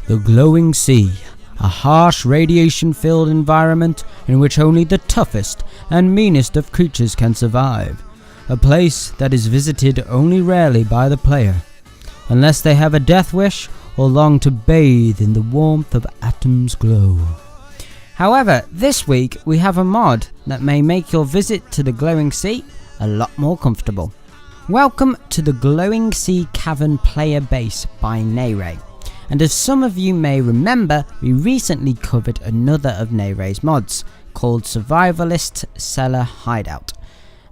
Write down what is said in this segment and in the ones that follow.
The glowing sea, a harsh radiation-filled environment in which only the toughest and meanest of creatures can survive. A place that is visited only rarely by the player, unless they have a death wish or long to bathe in the warmth of Atom's glow. However, this week we have a mod that may make your visit to the glowing sea a lot more comfortable. Welcome to the Glowing Sea Cavern Player Base by nairae. And as some of you may remember, we recently covered another of nairae's mods called Survivalist Cellar Hideout.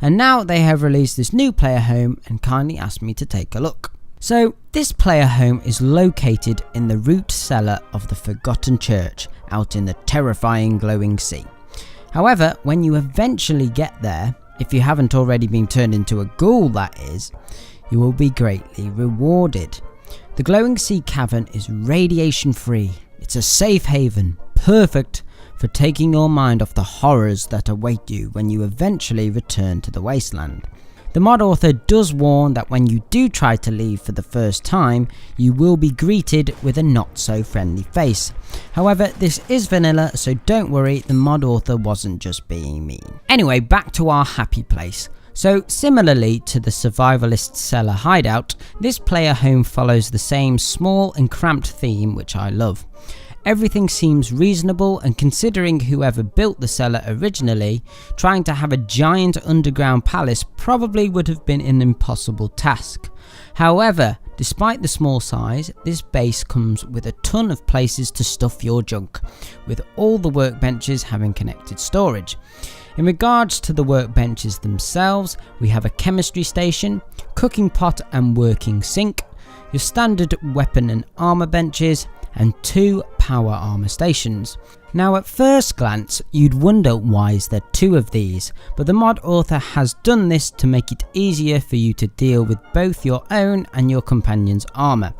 And now they have released this new player home and kindly asked me to take a look. So this player home is located in the root cellar of the Forgotten Church out in the terrifying glowing sea. However, when you eventually get there, if you haven't already been turned into a ghoul that is, you will be greatly rewarded. The glowing sea cavern is radiation free. It's a safe haven, perfect for taking your mind off the horrors that await you when you eventually return to the wasteland. The mod author does warn that when you do try to leave for the first time, you will be greeted with a not so friendly face. However, this is vanilla, so don't worry, the mod author wasn't just being mean. Anyway, back to our happy place. So similarly to the Survivalist Cellar Hideout, this player home follows the same small and cramped theme, which I love. Everything seems reasonable, and considering whoever built the cellar originally, trying to have a giant underground palace probably would have been an impossible task. However, despite the small size, this base comes with a ton of places to stuff your junk, with all the workbenches having connected storage. In regards to the workbenches themselves, we have a chemistry station, cooking pot and working sink, your standard weapon and armor benches, and 2 power armor stations. Now at first glance you'd wonder why is there 2 of these, but the mod author has done this to make it easier for you to deal with both your own and your companion's armor.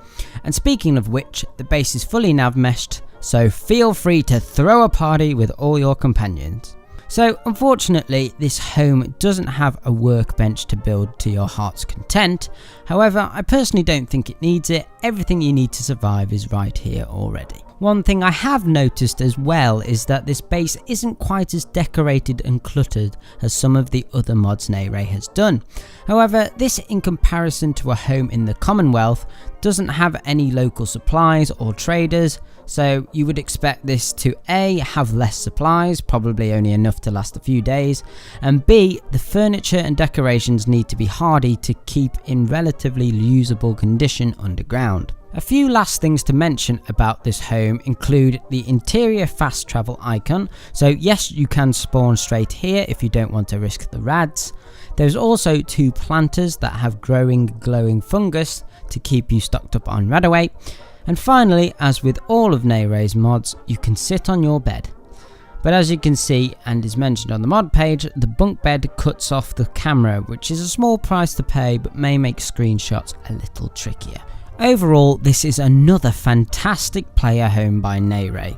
And speaking of which, the base is fully nav meshed, so feel free to throw a party with all your companions. So unfortunately, this home doesn't have a workbench to build to your heart's content. However, I personally don't think it needs it. Everything you need to survive is right here already. One thing I have noticed as well is that this base isn't quite as decorated and cluttered as some of the other mods nairae has done. However, this in comparison to a home in the Commonwealth doesn't have any local supplies or traders, so you would expect this to A, have less supplies, probably only enough to last a few days, and B, the furniture and decorations need to be hardy to keep in relatively usable condition underground. A few last things to mention about this home include the interior fast travel icon, so yes, you can spawn straight here if you don't want to risk the rads. There's also 2 planters that have growing glowing fungus to keep you stocked up on radaway. And finally, as with all of nairae's mods, you can sit on your bed. But as you can see, and is mentioned on the mod page, the bunk bed cuts off the camera, which is a small price to pay but may make screenshots a little trickier. Overall, this is another fantastic player home by nairae,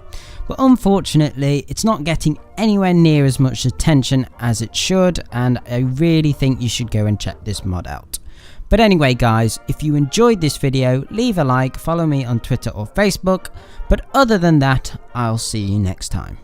but unfortunately it's not getting anywhere near as much attention as it should, and I really think you should go and check this mod out. But anyway guys, if you enjoyed this video, leave a like, follow me on Twitter or Facebook, but other than that, I'll see you next time.